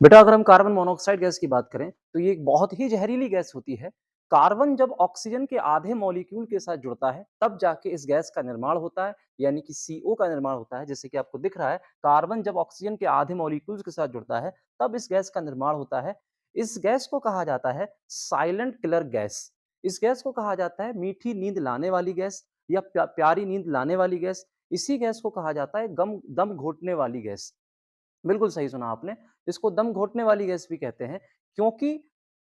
बेटा अगर हम कार्बन मोनोऑक्साइड गैस की बात करें तो ये एक बहुत ही जहरीली गैस होती है। कार्बन जब ऑक्सीजन के आधे मॉलिक्यूल के साथ जुड़ता है तब जाके इस गैस का निर्माण होता है, यानी कि CO का निर्माण होता है। जैसे कि आपको दिख रहा है, कार्बन जब ऑक्सीजन के आधे मॉलिक्यूल्स के साथ जुड़ता है तब इस गैस का निर्माण होता है। इस गैस को कहा जाता है साइलेंट किलर गैस। इस गैस को कहा जाता है मीठी नींद लाने वाली गैस या प्यारी नींद लाने वाली गैस। इसी गैस को कहा जाता है गम दम घोटने वाली गैस। बिल्कुल सही सुना आपने। इसको दम घोटने वाली गैस भी कहते हैं, क्योंकि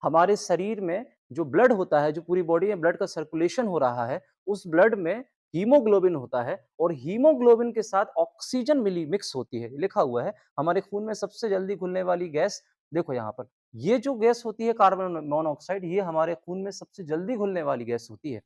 हमारे शरीर में जो ब्लड होता है, जो पूरी बॉडी में ब्लड का सर्कुलेशन हो रहा है, उस ब्लड में हीमोग्लोबिन होता है और हीमोग्लोबिन के साथ ऑक्सीजन मिली मिक्स होती है। लिखा हुआ है हमारे खून में सबसे जल्दी घुलने वाली गैस, देखो यहाँ पर, ये जो गैस होती है कार्बन मोनोऑक्साइड, ये हमारे खून में सबसे जल्दी घुलने वाली गैस होती है।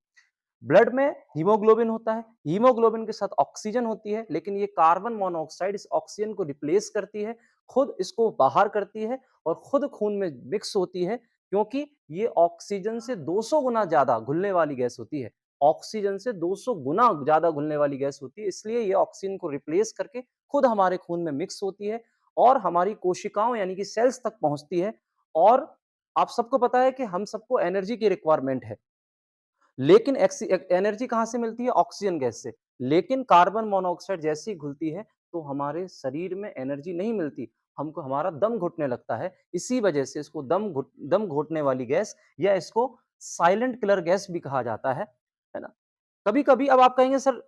ब्लड में हीमोग्लोबिन होता है, हीमोग्लोबिन के साथ ऑक्सीजन होती है, लेकिन ये कार्बन मोनोऑक्साइड इस ऑक्सीजन को रिप्लेस करती है, खुद इसको बाहर करती है और खुद खून में मिक्स होती है, क्योंकि ये ऑक्सीजन से 200 गुना ज़्यादा घुलने वाली गैस होती है। ऑक्सीजन से 200 गुना ज़्यादा घुलने वाली गैस होती है, इसलिए ये ऑक्सीजन को रिप्लेस करके खुद हमारे खून में मिक्स होती है और हमारी कोशिकाओं यानी कि सेल्स तक पहुँचती है। और आप सबको पता है कि हम सबको एनर्जी की रिक्वायरमेंट है। लेकिन एनर्जी कहाँ से मिलती है? ऑक्सीजन गैस से। लेकिन कार्बन मोनोऑक्साइड जैसे ही घुलती है, तो हमारे शरीर में एनर्जी नहीं मिलती, हमको हमारा दम घुटने लगता है। इसी वजह से इसको दम घोटने वाली गैस या इसको साइलेंट किलर गैस भी कहा जाता है ना? कभी-कभी अब आप कहेंगे सर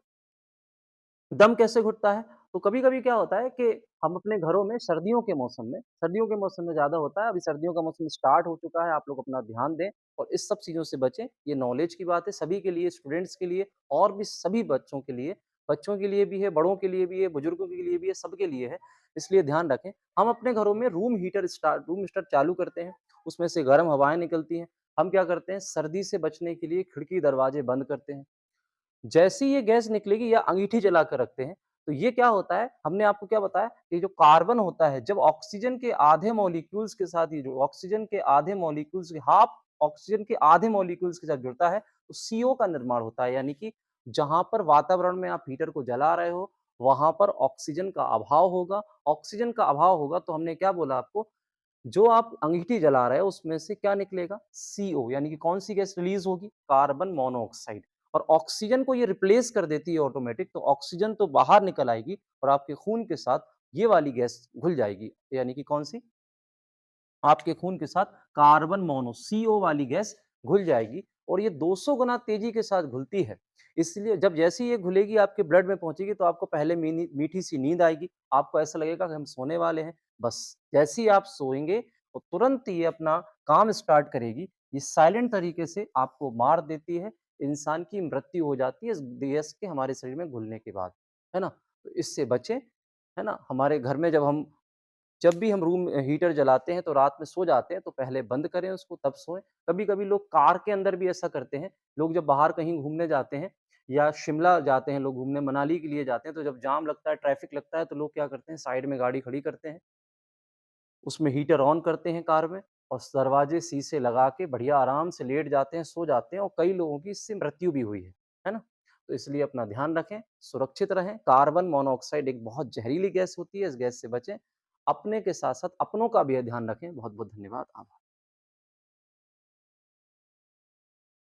दम कैसे घुटता है? तो कभी-कभी क्या होता है कि हम अपने घरों में सर्दियों के मौसम में ज़्यादा होता है, अभी सर्दियों का मौसम स्टार्ट हो चुका है, आप लोग अपना ध्यान दें और इस सब चीज़ों से बचें। ये नॉलेज की बात है सभी के लिए, स्टूडेंट्स के लिए और भी सभी बच्चों के लिए भी है, बड़ों के लिए भी है, बुजुर्गों के लिए भी है, सबके लिए है। इसलिए ध्यान रखें, हम अपने घरों में रूम हीटर चालू करते हैं, उसमें से गर्म हवाएँ निकलती हैं। हम क्या करते हैं, सर्दी से बचने के लिए खिड़की, दरवाजे बंद करते हैं। जैसे ही ये गैस निकलेगी या अंगीठी जला कर रखते हैं, तो ये क्या होता है, हमने आपको क्या बताया कि जो कार्बन होता है, जब ऑक्सीजन के आधे मॉलिक्यूल्स के साथ, ये जो ऑक्सीजन के आधे मॉलिक्यूल्स के हाफ ऑक्सीजन के आधे मॉलिक्यूल्स के साथ जुड़ता है, तो CO का निर्माण होता है। यानी कि जहाँ पर वातावरण में आप हीटर को जला रहे हो, वहाँ पर ऑक्सीजन का अभाव होगा। ऑक्सीजन का अभाव होगा तो हमने क्या बोला आपको, जो आप अंगीठी जला रहे हो उसमें से क्या निकलेगा? CO, यानी कि कौन-सी गैस रिलीज़ होगी? Carbon monoxide. और ऑक्सीजन को ये रिप्लेस कर देती है ऑटोमेटिक, तो ऑक्सीजन तो बाहर निकल आएगी और आपके खून के साथ ये वाली गैस घुल जाएगी। यानी कि कौन-सी? आपके खून के साथ कार्बन मोनो CO वाली गैस घुल जाएगी और ये 200 गुना तेजी के साथ घुलती है। इसलिए जब जैसे ही ये घुलेगी आपके ब्लड में पहुँचेगी तो आपको पहले मीठी सी नींद आएगी। आपको ऐसा लगेगा कि हम सोने वाले हैं। बस जैसे ही आप सोएँगे और तुरंत ये अपना काम स्टार्ट करेगी। ये साइलेंट तरीके से आपको मार देती है। इंसान की मृत्यु हो जाती है इस गैस के हमारे शरीर में घुलने के बाद। है ना? तो इससे बचें। है ना? हमारे घर में जब भी हम रूम हीटर जलाते हैं तो रात में सो जाते हैं तो पहले बंद करें उसको तब सोएँ। कभी-कभी लोग कार के अंदर भी ऐसा करते हैं। लोग जब बाहर कहीं घूमने जाते हैं या शिमला जाते हैं लोग घूमने, मनाली के लिए जाते हैं, तो जब जाम लगता है, ट्रैफिक लगता है तो लोग क्या करते हैं, साइड में गाड़ी खड़ी करते हैं, उसमें हीटर ऑन करते हैं कार में और दरवाजे, शीशे लगा के बढ़िया आराम से लेट जाते हैं, सो जाते हैं और कई लोगों की इससे मृत्यु भी हुई है ना? तो इसलिए अपना ध्यान रखें, सुरक्षित रहें। कार्बन मोनोऑक्साइड एक बहुत ज़हरीली गैस होती है, इस गैस से बचें। अपने के साथ-साथ अपनों का भी ध्यान रखें। बहुत-बहुत धन्यवाद। आभार।